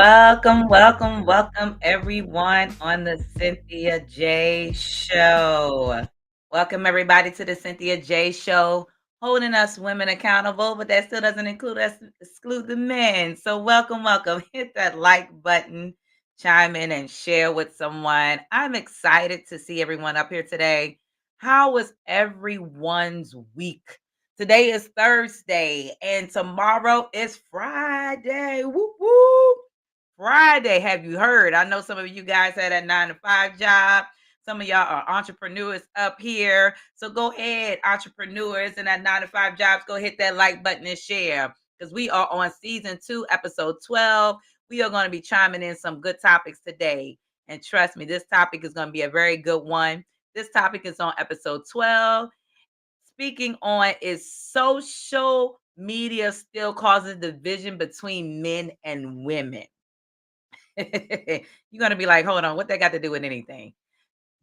Welcome, everyone on the Cynthia J Show. Welcome, everybody, to the Cynthia J Show, holding us women accountable, but that still doesn't exclude the men. So, welcome. Hit that like button, chime in, and share with someone. I'm excited to see everyone up here today. How was everyone's week? Today is Thursday, and tomorrow is Friday. Whoop whoop. Friday, have you heard? I know some of you guys had a 9 to 5 job. Some of y'all are entrepreneurs up here. So go ahead, entrepreneurs and that 9 to 5 jobs, go hit that like button and share because we are on season 2, episode 12. We are going to be chiming in some good topics today. And trust me, this topic is going to be a very good one. This topic is on episode 12. Speaking on, is social media still causing division between men and women? You're going to be like, hold on, what that got to do with anything?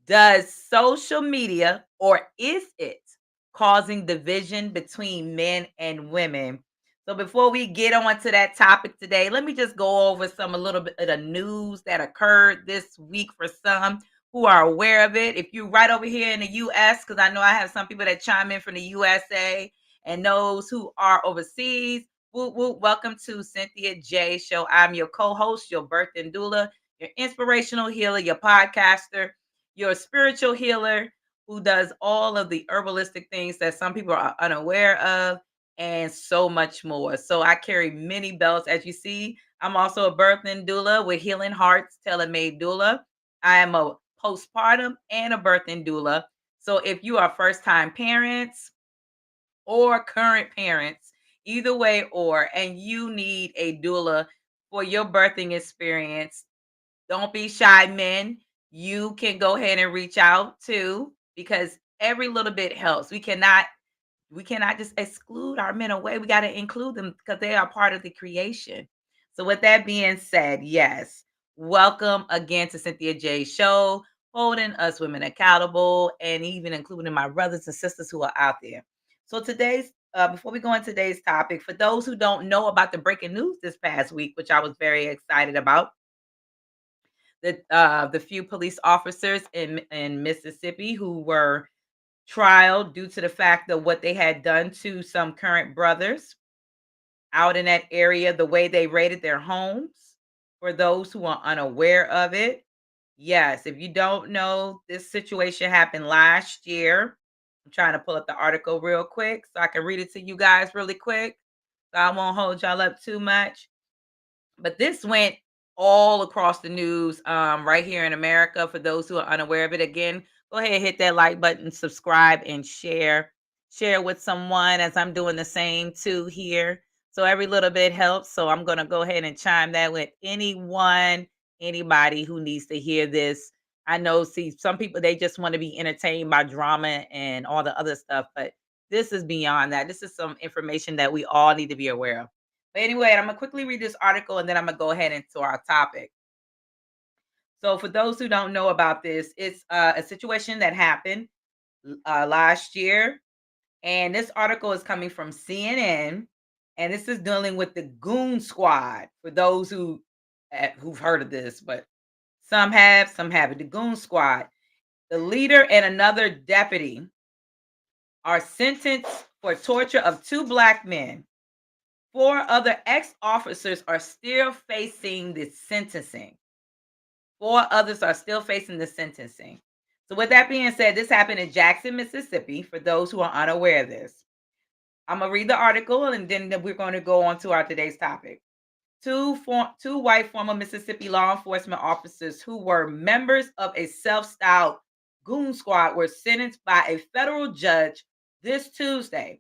Does social media, or is it causing division between men and women? So before we get on to that topic today, let me just go over a little bit of the news that occurred this week for some who are aware of it. If you're right over here in the US, because I know I have some people that chime in from the USA, and those who are overseas, woo woo, welcome to Cynthia J Show. I'm your co-host, your birth and doula, your inspirational healer, your podcaster, your spiritual healer who does all of the herbalistic things that some people are unaware of, and so much more. So I carry many belts. As you see, I'm also a birthing doula with Healing Hearts Tailor-Made Doula. I am a postpartum and a birthing doula. So if you are first-time parents or current parents, either way, and you need a doula for your birthing experience, don't be shy, men. You can go ahead and reach out too, because every little bit helps. We cannot just exclude our men away. We got to include them because they are part of the creation. So with that being said, yes, welcome again to Cynthia J Show, holding us women accountable and even including my brothers and sisters who are out there. So today's before we go into today's topic, for those who don't know about the breaking news this past week, which I was very excited about, the few police officers in Mississippi who were trialed due to the fact of what they had done to some current brothers out in that area, the way they raided their homes. For those who are unaware of it, yes, if you don't know, this situation happened last year. I'm trying to pull up the article real quick so I can read it to you guys really quick. So I won't hold y'all up too much. But this went all across the news, right here in America. For those who are unaware of it, again, go ahead, hit that like button, subscribe, and share. Share with someone, as I'm doing the same too here. So every little bit helps. So I'm going to go ahead and chime that with anybody who needs to hear this. I know, see, some people, they just want to be entertained by drama and all the other stuff, but this is beyond that. This is some information that we all need to be aware of. But anyway, I'm gonna quickly read this article and then I'm gonna go ahead into our topic. So, for those who don't know about this, it's a situation that happened last year, and this article is coming from CNN, and this is dealing with the Goon Squad. For those who've heard of this, but some have, some haven't. The Goon Squad, the leader and another deputy are sentenced for torture of 2 black men. 4 other ex-officers are still facing the sentencing. 4 others are still facing the sentencing. So with that being said, this happened in Jackson, Mississippi, for those who are unaware of this. I'm going to read the article and then we're going to go on to our today's topic. Two white former Mississippi law enforcement officers who were members of a self-styled goon squad were sentenced by a federal judge this Tuesday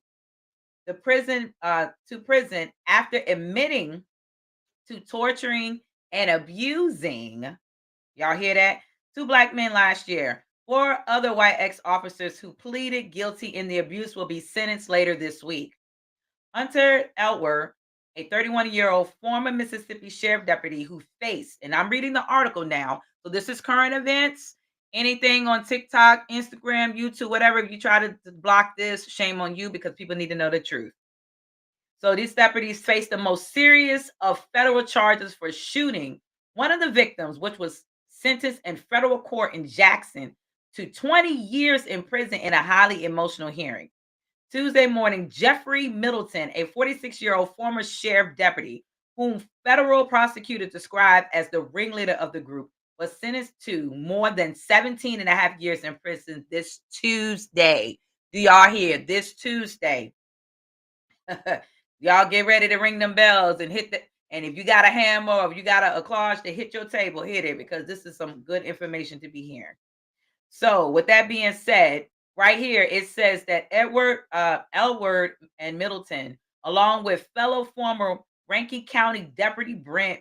to prison after admitting to torturing and abusing, y'all hear that? 2 black men last year. 4 other white ex-officers who pleaded guilty in the abuse will be sentenced later this week. Hunter Elwer, a 31-year-old former Mississippi sheriff deputy who faced, and I'm reading the article now, so this is current events. Anything on TikTok, Instagram, YouTube, whatever, if you try to block this, shame on you because people need to know the truth. So these deputies faced the most serious of federal charges for shooting one of the victims, which was sentenced in federal court in Jackson to 20 years in prison in a highly emotional hearing. Tuesday morning, Jeffrey Middleton, a 46-year-old former sheriff deputy, whom federal prosecutors described as the ringleader of the group, was sentenced to more than 17 and a half years in prison this Tuesday. Do y'all hear? This Tuesday. Y'all get ready to ring them bells and hit the. And if you got a hammer or if you got a claws to hit your table, hit it, because this is some good information to be hearing. So, with that being said, right here it says that Elward and Middleton, along with fellow former Rankin County Deputy Brent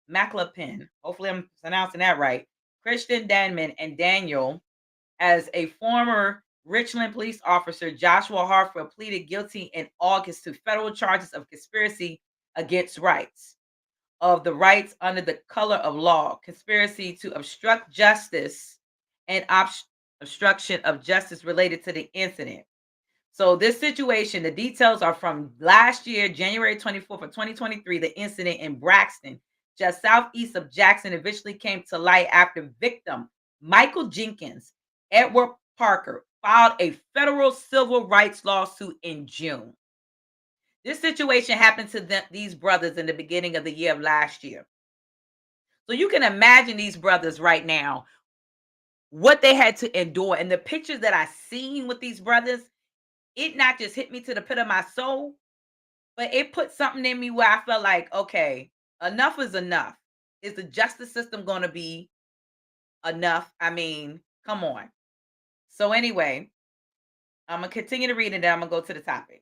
McLaughlin, hopefully I'm pronouncing that right, Christian Danman, and Daniel, as a former Richland police officer, Joshua Hartford, pleaded guilty in August to federal charges of conspiracy against rights of the rights under the color of law, conspiracy to obstruct justice, and obstruction of justice related to the incident. So this situation, the details are from last year, January 24th of 2023, the incident in Braxton, just southeast of Jackson, eventually came to light after victim Michael Jenkins, Edward Parker, filed a federal civil rights lawsuit in June. This situation happened to these brothers in the beginning of the year of last year. So you can imagine these brothers right now, what they had to endure. And the pictures that I seen with these brothers, it not just hit me to the pit of my soul, but it put something in me where I felt like, okay, enough is enough. Is the justice system going to be enough? I mean, come on. So anyway, I'm going to continue to read it and then I'm going to go to the topic.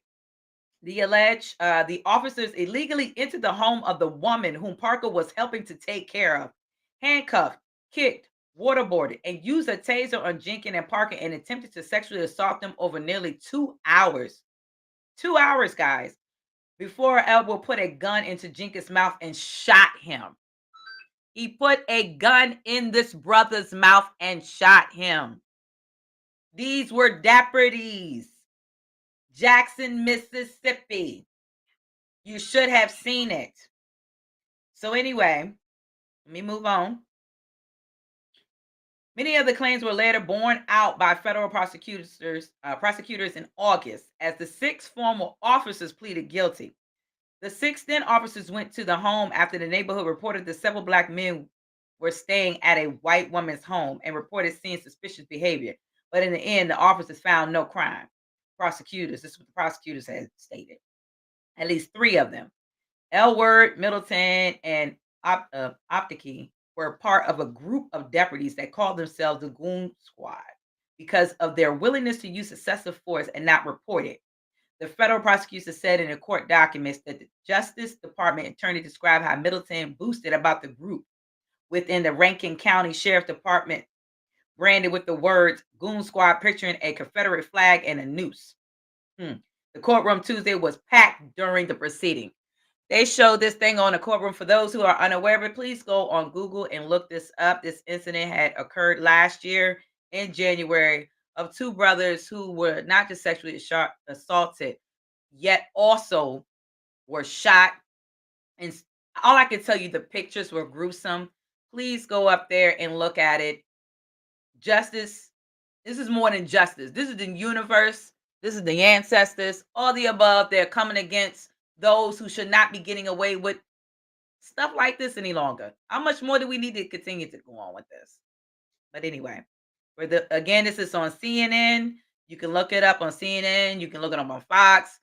The officers illegally entered the home of the woman whom Parker was helping to take care of, handcuffed, kicked, waterboarded, and used a taser on Jenkins and Parker and attempted to sexually assault them over nearly 2 hours. 2 hours, guys, before Elbow put a gun into Jenkins' mouth and shot him. He put a gun in this brother's mouth and shot him. These were deputies. Jackson, Mississippi. You should have seen it. So anyway, let me move on. Many of the claims were later borne out by federal prosecutors in August as the 6 former officers pleaded guilty. The 6 then officers went to the home after the neighborhood reported that several black men were staying at a white woman's home and reported seeing suspicious behavior. But in the end, the officers found no crime. This is what the prosecutors had stated. At least 3 of them, Elward, Middleton, and Optiky, were part of a group of deputies that called themselves the Goon Squad because of their willingness to use excessive force and not report it. The federal prosecutor said in the court documents that the Justice Department attorney described how Middleton boasted about the group within the Rankin County Sheriff Department, branded with the words Goon Squad, picturing a Confederate flag and a noose. The courtroom Tuesday was packed during the proceeding. They showed this thing on the courtroom. For those who are unaware of it, please go on Google and look this up. This incident had occurred last year in January of 2 brothers who were not just sexually assaulted, yet also were shot. And all I can tell you, the pictures were gruesome. Please go up there and look at it. Justice, this is more than justice. This is the universe. This is the ancestors. All the above, they're coming against those who should not be getting away with stuff like this any longer. How much more do we need to continue to go on with this? But anyway, again, this is on CNN. You can look it up on CNN. You can look it up on Fox.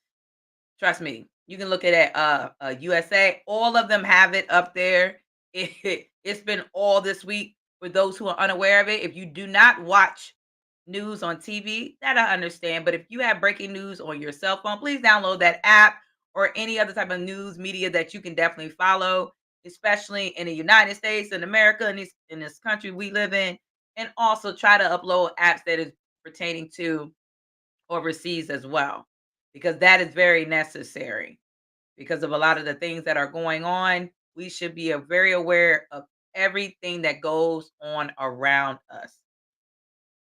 Trust me, you can look at it USA. All of them have it up there. It's been all this week for those who are unaware of it. If you do not watch news on TV, that I understand. But if you have breaking news on your cell phone, please download that app or any other type of news media that you can definitely follow, especially in the United States and America, in this country we live in. And also try to upload apps that is pertaining to overseas as well, because that is very necessary. Because of a lot of the things that are going on, we should be very aware of everything that goes on around us.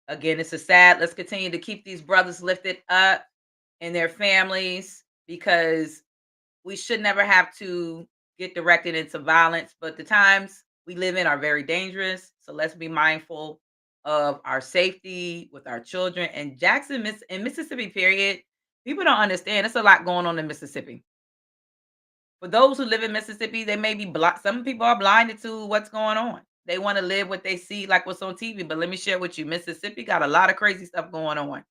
Again, it's a sad. Let's continue to keep these brothers lifted up and their families, because we should never have to get directed into violence, but the times we live in are very dangerous. So let's be mindful of our safety with our children. And in Mississippi, period, people don't understand. There's a lot going on in Mississippi. For those who live in Mississippi, they may be some people are blinded to what's going on. They want to live what they see, like what's on TV. But let me share with you, Mississippi got a lot of crazy stuff going on.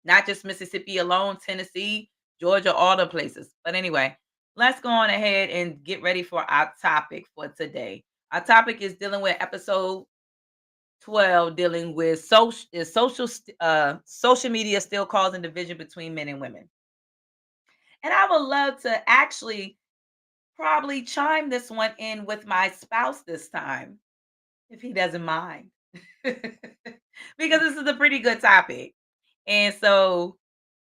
Not just Mississippi alone, Tennessee, Georgia, all the places. But anyway, let's go on ahead and get ready for our topic for today. Our topic is dealing with episode 12, dealing with social media still causing division between men and women. And I would love to actually probably chime this one in with my spouse this time, if he doesn't mind. Because this is a pretty good topic. And so,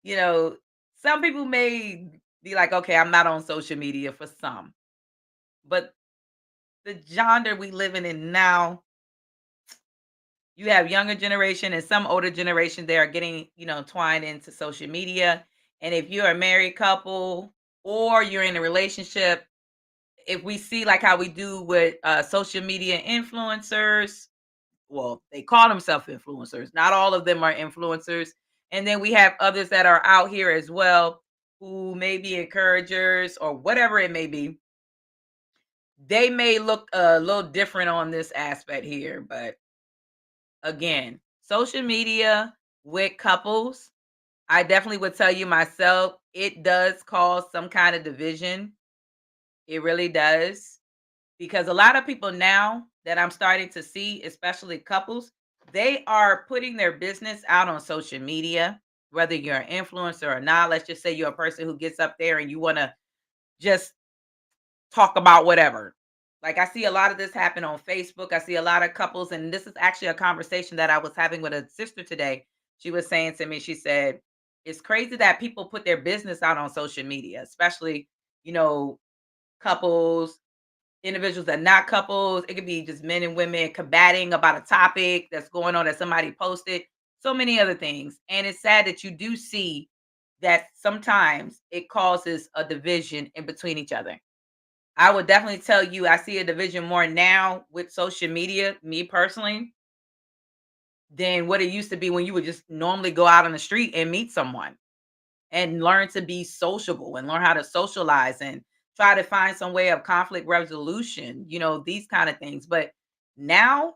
you know, some people may be like, okay, I'm not on social media for some, but the genre we living in now, you have younger generation and some older generation, they are getting, twined into social media. And if you're a married couple or you're in a relationship, if we see like how we do with social media influencers, well, they call themselves influencers. Not all of them are influencers. And then we have others that are out here as well who may be encouragers or whatever it may be. They may look a little different on this aspect here, but again, social media with couples, I definitely would tell you myself, it does cause some kind of division. It really does. Because a lot of people now that I'm starting to see, especially couples, they are putting their business out on social media, whether you're an influencer or not. Let's just say you're a person who gets up there and you want to just talk about whatever. Like I see a lot of this happen on Facebook. I see a lot of couples, and this is actually a conversation that I was having with a sister today. She was saying to me, she said, it's crazy that people put their business out on social media, especially, you know, couples, individuals that not couples. It could be just men and women combating about a topic that's going on that somebody posted. So many other things. And it's sad that you do see that sometimes it causes a division in between each other. I would definitely tell you I see a division more now with social media, me personally, than what it used to be when you would just normally go out on the street and meet someone and learn to be sociable and learn how to socialize and try to find some way of conflict resolution, these kind of things. But now,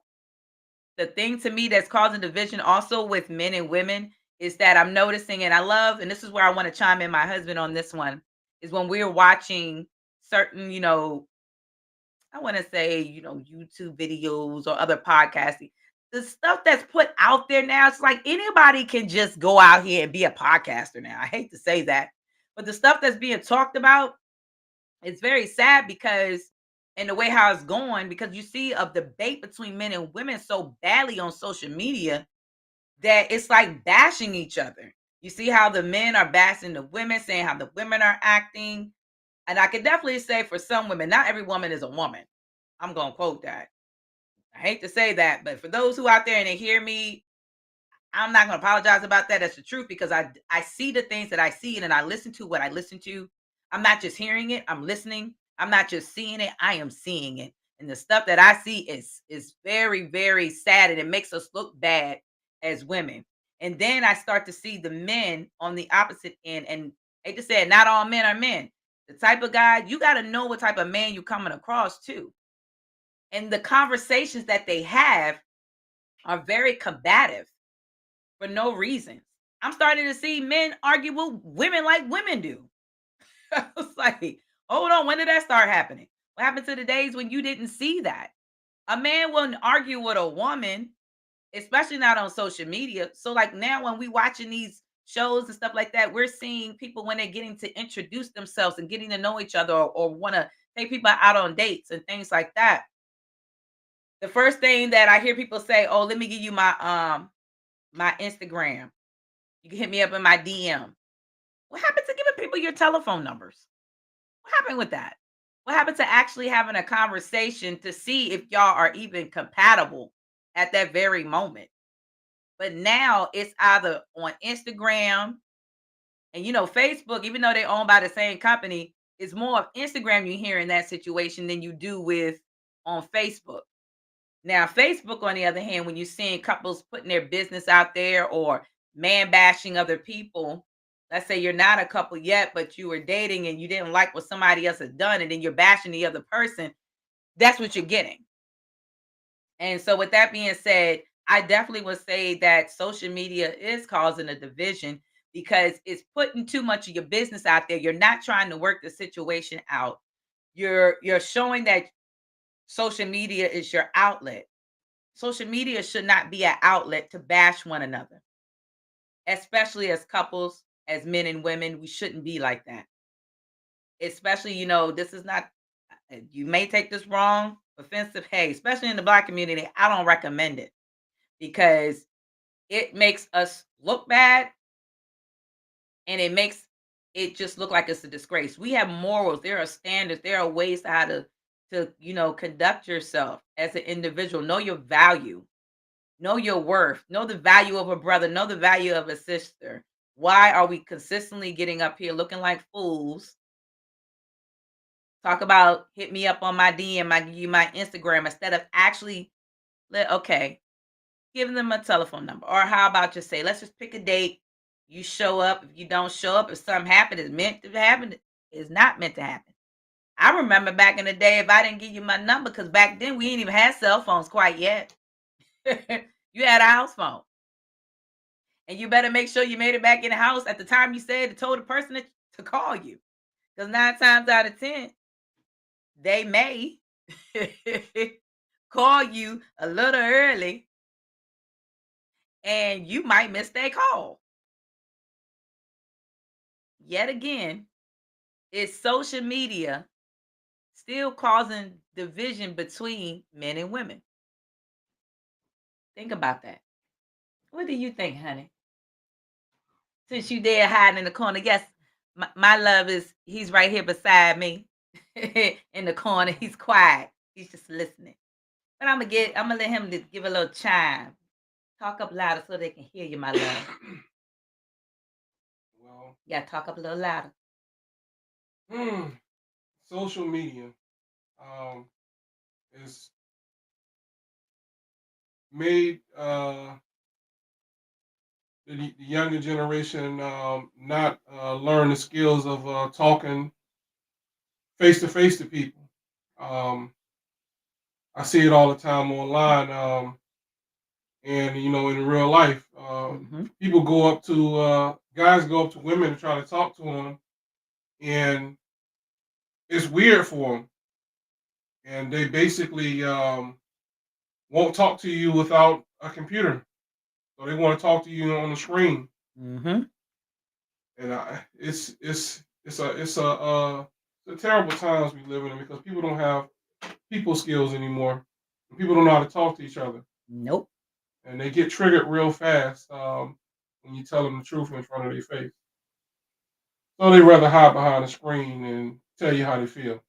the thing to me that's causing division also with men and women is that I'm noticing, and I love, and this is where I want to chime in my husband on this one, is when we're watching certain, I want to say, YouTube videos or other podcasting. The stuff that's put out there now, it's like anybody can just go out here and be a podcaster now. I hate to say that, but the stuff that's being talked about, it's very sad because in the way how it's going, because you see a debate between men and women so badly on social media that it's like bashing each other. You see how the men are bashing the women, saying how the women are acting. And I can definitely say for some women, not every woman is a woman. I'm going to quote that. I hate to say that, but for those who out there and they hear me, I'm not going to apologize about that. That's the truth because I see the things that I see and then I listen to what I listen to. I'm not just hearing it, I'm listening. I'm not just seeing it, I am seeing it. And the stuff that I see is very very sad and it makes us look bad as women. And then I start to see the men on the opposite end, and they just said not all men are men. The type of guy, you got to know what type of man you're coming across too. And the conversations that they have are very combative for no reason. I'm starting to see men argue with women like women do. I was like, hold on, when did that start happening? What happened to the days when you didn't see that? A man wouldn't argue with a woman, especially not on social media. So, like now, when we watching these shows and stuff like that, we're seeing people when they're getting to introduce themselves and getting to know each other, or want to take people out on dates and things like that. The first thing that I hear people say, "Oh, let me give you my Instagram. You can hit me up in my DM." What happened to giving people your telephone numbers? What happened with that? What happened to actually having a conversation to see if y'all are even compatible at that very moment? But now it's either on Instagram and Facebook, even though they're owned by the same company, It's more of Instagram you hear in that situation than you do with on Facebook. Now, Facebook, on the other hand, when you're seeing couples putting their business out there or man bashing other people, let's say you're not a couple yet, but you were dating and you didn't like what somebody else has done, and then you're bashing the other person, that's what you're getting. And so, with that being said, I definitely would say that social media is causing a division because it's putting too much of your business out there. You're not trying to work the situation out. You're showing that social media is your outlet. Social media should not be an outlet to bash one another, especially as couples, as men and women. We shouldn't be like that. Especially, this is not, you may take this wrong, offensive. Hey, especially in the Black community, I don't recommend it because it makes us look bad and it makes it just look like it's a disgrace. We have morals, there are standards, there are ways how to conduct yourself as an individual. Know your value. Know your worth. Know the value of a brother. Know the value of a sister. Why are we consistently getting up here looking like fools? Talk about hit me up on my DM, I give you my Instagram instead of actually okay, giving them a telephone number. Or how about just say, let's just pick a date. You show up. If you don't show up, if something happened, it's meant to happen. It's not meant to happen. I remember back in the day, if I didn't give you my number, because back then we ain't even had cell phones quite yet. You had a house phone. And you better make sure you made it back in the house at the time you said to told the person to call you. Because 9 times out of 10, they may call you a little early and you might miss their call. Yet again, is social media still causing division between men and women? Think about that. What do you think, honey? Since you there hiding in the corner, yes, my love he's right here beside me in the corner. He's quiet. He's just listening. But I'm gonna let him give a little chime. Talk up louder so they can hear you, my love. Well, Yeah, talk up a little louder. hmm, social media um, is made the younger generation not learn the skills of talking face to face to people. Um, I see it all the time online, and in real life, Hmm. people go up to guys go up to women and try to talk to them, and it's weird for them, and they basically won't talk to you without a computer. So they want to talk to you on the screen, Hmm. and it's a terrible times we live in because people don't have people skills anymore. People don't know how to talk to each other, Nope. and they get triggered real fast when you tell them the truth in front of their face. So they rather hide behind a screen and tell you how they feel,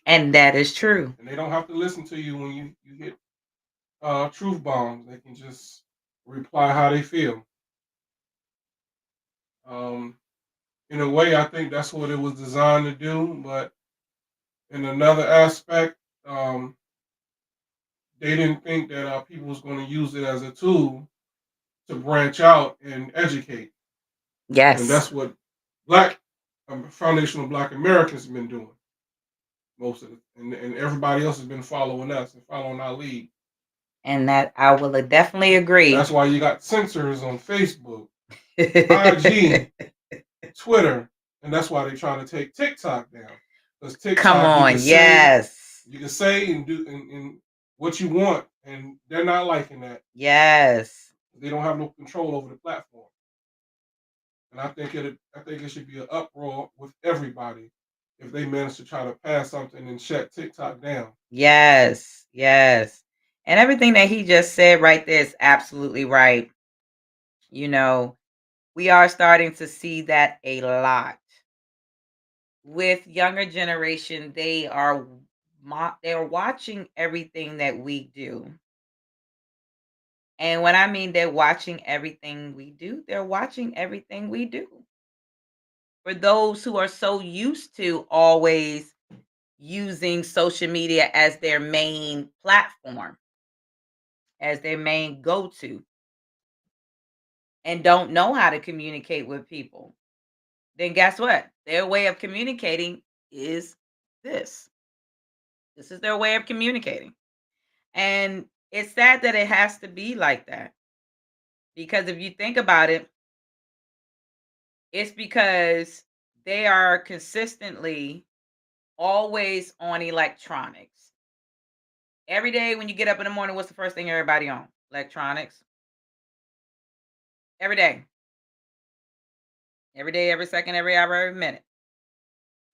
And that is true. and they don't have to listen to you when you hit truth bombs. They can just reply how they feel. Um, in a way, I think that's what it was designed to do. But in another aspect, um, they didn't think that people was going to use it as a tool to branch out and educate, and Yes. that's what Black foundational Black Americans have been doing most of it, and everybody else has been following us and following our lead. And that I will definitely agree. That's why you got censors on Facebook, IG, Twitter, and that's why they're trying to take TikTok down. Because Come TikTok, on. Yes. you can say and do and what you want, and they're not liking that. Yes. They don't have no control over the platform, and I think it should be an uproar with everybody if they manage to try to pass something and shut TikTok down. Yes. Yes. And everything that he just said right there is absolutely right. You know, we are starting to see that a lot with younger generation. They're watching everything that we do. And when I mean they're watching everything we do, they're watching everything we do for those who are so used to always using social media as their main platform, as their main go-to, and don't know how to communicate with people, then guess what? Their way of communicating is this. This is their way of communicating. And it's sad that it has to be like that. Because if you think about it, it's because they are consistently always on electronics. Every day when you get up in the morning, what's the first thing everybody on? Electronics. Every day. Every day, every second, every hour, every minute.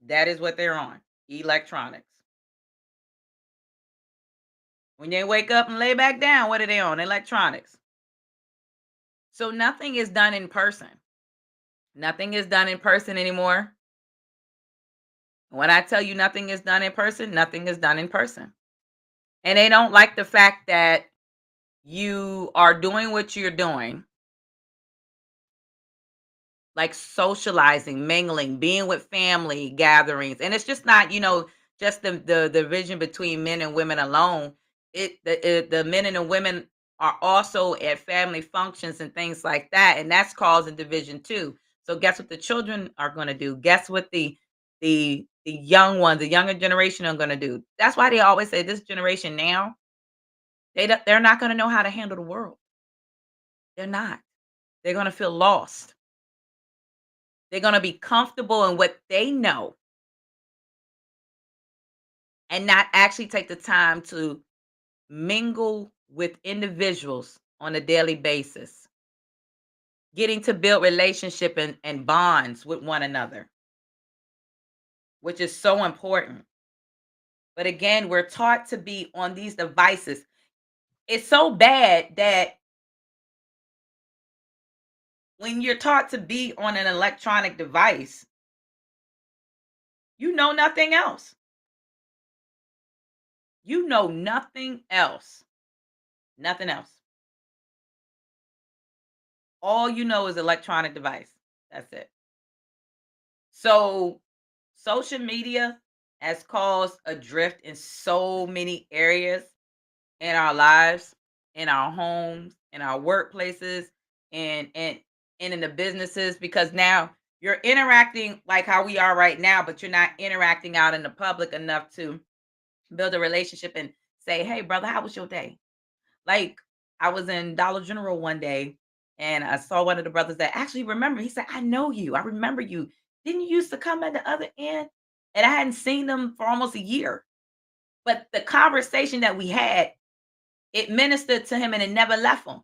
That is what they're on. Electronics. When they wake up and lay back down, what are they on? Electronics. So nothing is done in person. Nothing is done in person anymore. When I tell you nothing is done in person, nothing is done in person. And they don't like the fact that you are doing what you're doing, like socializing, mingling, being with family gatherings. And it's just not, just the division between men and women alone. The men and the women are also at family functions and things like that, and that's causing division too. So guess what the children are going to do? Guess what the young ones, the younger generation are going to do? That's why they always say this generation now, they're not going to know how to handle the world. They're not. They're going to feel lost. They're going to be comfortable in what they know and not actually take the time to mingle with individuals on a daily basis, getting to build relationship and bonds with one another, which is so important. But again, we're taught to be on these devices. It's so bad that when you're taught to be on an electronic device, you know nothing else. You know nothing else. Nothing else. All you know is electronic device. That's it. So social media has caused a drift in so many areas in our lives, in our homes, in our workplaces, and in the businesses, because now you're interacting like how we are right now, but you're not interacting out in the public enough to build a relationship and say, "Hey, brother, how was your day?" Like, I was in Dollar General one day and I saw one of the brothers that actually remember. He said, "I know you. I remember you. Didn't you used to come at the other end?" And I hadn't seen them for almost a year. But the conversation that we had, it ministered to him and it never left him.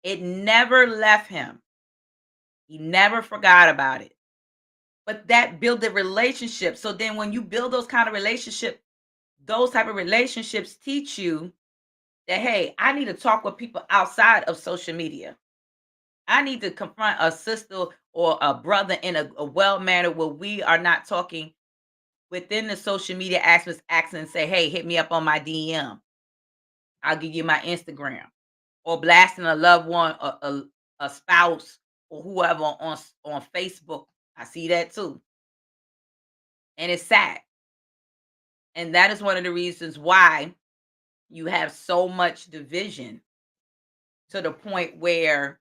It never left him. He never forgot about it. But that built a relationship. So then when you build those kind of relationship, those type of relationships teach you that, hey, I need to talk with people outside of social media. I need to confront a sister or a brother in a well manner where we are not talking within the social media aspects, access and say, hey, hit me up on my DM. I'll give you my Instagram. Or blasting a loved one, a spouse, or whoever on Facebook. I see that too. And it's sad. And that is one of the reasons why you have so much division, to the point where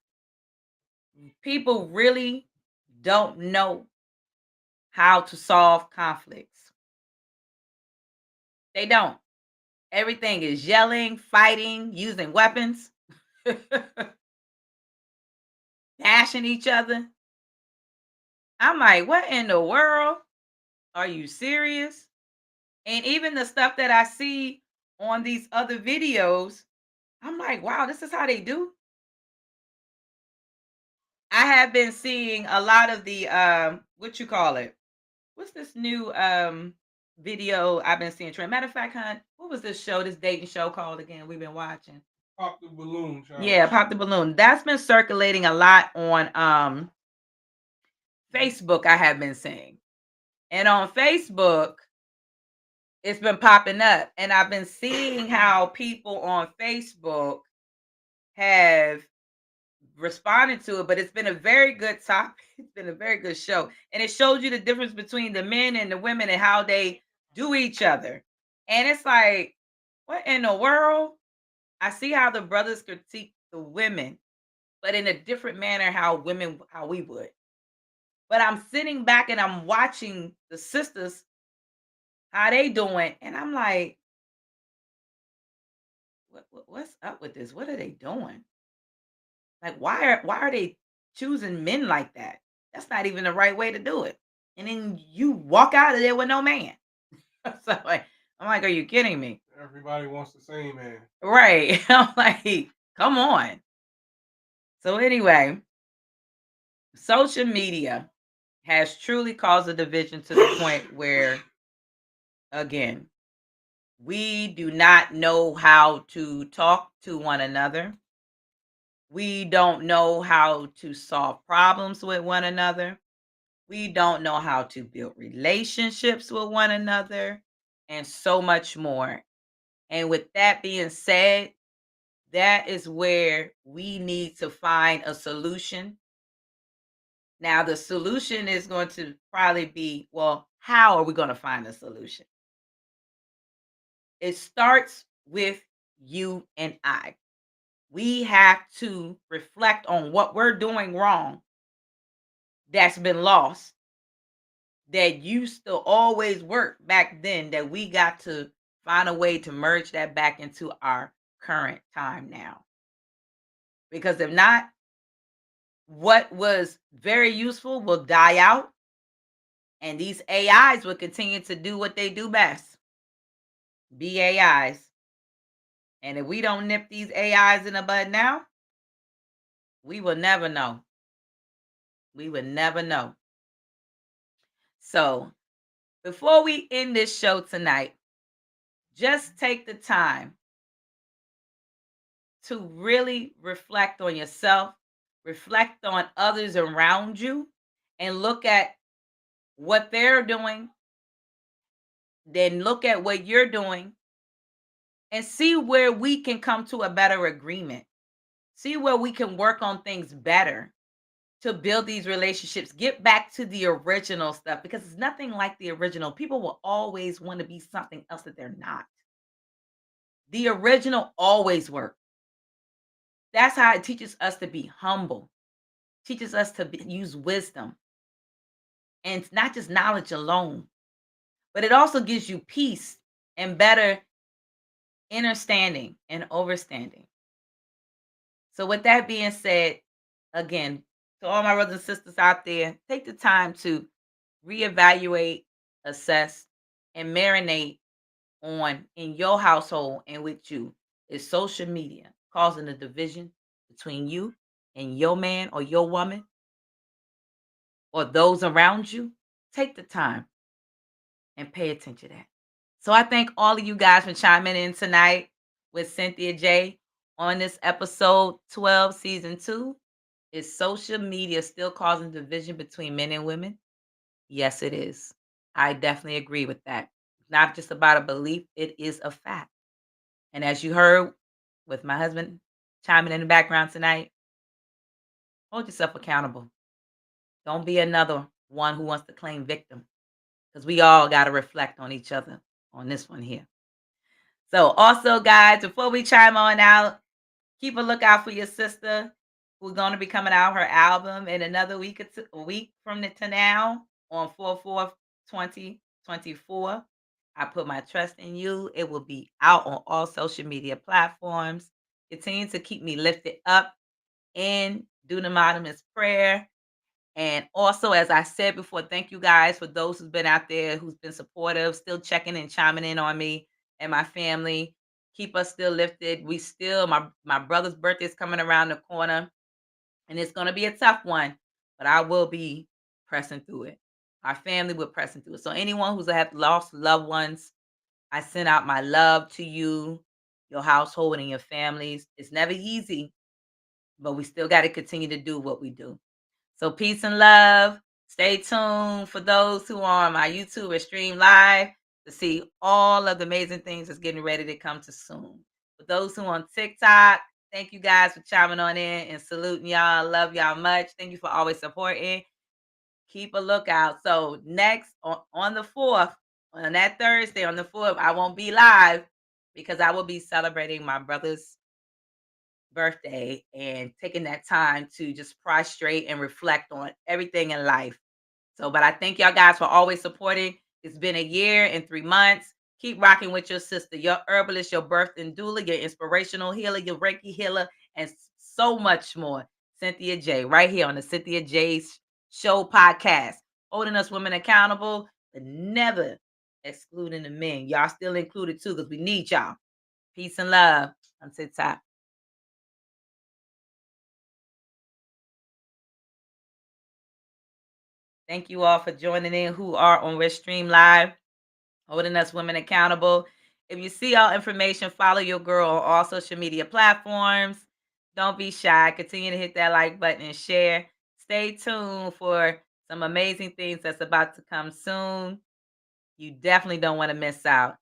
people really don't know how to solve conflicts. They don't. Everything is yelling, fighting, using weapons, bashing each other. I'm like, what in the world? Are you serious? And even the stuff that I see on these other videos, I'm like, wow, this is how they do. I have been seeing a lot of the what you call it? What's this new video I've been seeing trend? Matter of fact, hon, what was this show, this dating show called again? We've been watching. Pop the balloon, child. Yeah, Pop the Balloon. That's been circulating a lot on Facebook, I have been seeing. And on Facebook, it's been popping up. And I've been seeing how people on Facebook have responding to it, but it's been a very good topic. It's been a very good show. And it shows you the difference between the men and the women and how they do each other. And it's like, what in the world? I see how the brothers critique the women, but in a different manner how we would. But I'm sitting back and I'm watching the sisters, how they doing, and I'm like, what's up with this? What are they doing? Like, why are they choosing men like that? That's not even the right way to do it. And then you walk out of there with no man. So like, I'm like, are you kidding me? Everybody wants the same man. Right. I'm like, come on. So anyway, social media has truly caused a division to the point where, again, we do not know how to talk to one another. We don't know how to solve problems with one another. We don't know how to build relationships with one another, and so much more. And with that being said, that is where we need to find a solution. Now, the solution is going to probably be, well, how are we going to find a solution? It starts with you and I. We have to reflect on what we're doing wrong that's been lost, that used to always work back then, that we got to find a way to merge that back into our current time now. Because if not, what was very useful will die out, and these AIs will continue to do what they do best, be AIs. And if we don't nip these AIs in the bud now, we will never know. We would never know. So, before we end this show tonight, just take the time to really reflect on yourself, reflect on others around you, and look at what they're doing, then look at what you're doing, and see where we can come to a better agreement. See where we can work on things better to build these relationships. Get back to the original stuff, because it's nothing like the original. People will always want to be something else that they're not. The original always worked. That's how it teaches us to be humble, teaches us to use wisdom, and it's not just knowledge alone, but it also gives you peace and better understanding and overstanding. So, with that being said, again, to all my brothers and sisters out there, take the time to reevaluate, assess, and marinate on in your household and with you. Is social media causing a division between you and your man or your woman or those around you? Take the time and pay attention to that. So I thank all of you guys for chiming in tonight with Cynthia J on this episode 12, season 2. Is social media still causing division between men and women? Yes, it is. I definitely agree with that. Not just about a belief, it is a fact. And as you heard with my husband chiming in the background tonight, hold yourself accountable. Don't be another one who wants to claim victim, because we all got to reflect on each other on this one here. So, also, guys, before we chime on out, keep a lookout for your sister who's going to be coming out her album in another week or two, a week from to now on 4/4/2024. I put my trust in you. It will be out on all social media platforms. Continue to keep me lifted up in Deuteronomy's prayer. And also, as I said before, thank you guys for those who's been out there, who's been supportive, still checking and chiming in on me and my family. Keep us still lifted. We still, my brother's birthday is coming around the corner, and it's going to be a tough one, but I will be pressing through it. Our family will pressing through it. So anyone who's have lost loved ones, I send out my love to you, your household, and your families. It's never easy, but we still got to continue to do what we do. So peace and love. Stay tuned for those who are on my YouTube or stream live to see all of the amazing things that's getting ready to come to soon. For those who on TikTok, Thank you guys for chiming on in and saluting y'all. Love y'all much. Thank you for always supporting. Keep a lookout. So next on the 4th, on that Thursday on the 4th, I won't be live because I will be celebrating my brother's birthday and taking that time to just prostrate and reflect on everything in life. So, but I thank y'all guys for always supporting. It's been a year and 3 months. Keep rocking with your sister, your herbalist, your birth and doula, your inspirational healer, your Reiki healer, and so much more. Cynthia J, right here on the Cynthia J's Show podcast, holding us women accountable, but never excluding the men. Y'all still included too, because we need y'all. Peace and love. I'm TikTok. Thank you all for joining in who are on Restream Live, holding us women accountable. If you see our information, follow your girl on all social media platforms. Don't be shy. Continue to hit that like button and share. Stay tuned for some amazing things that's about to come soon. You definitely don't want to miss out.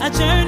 A journey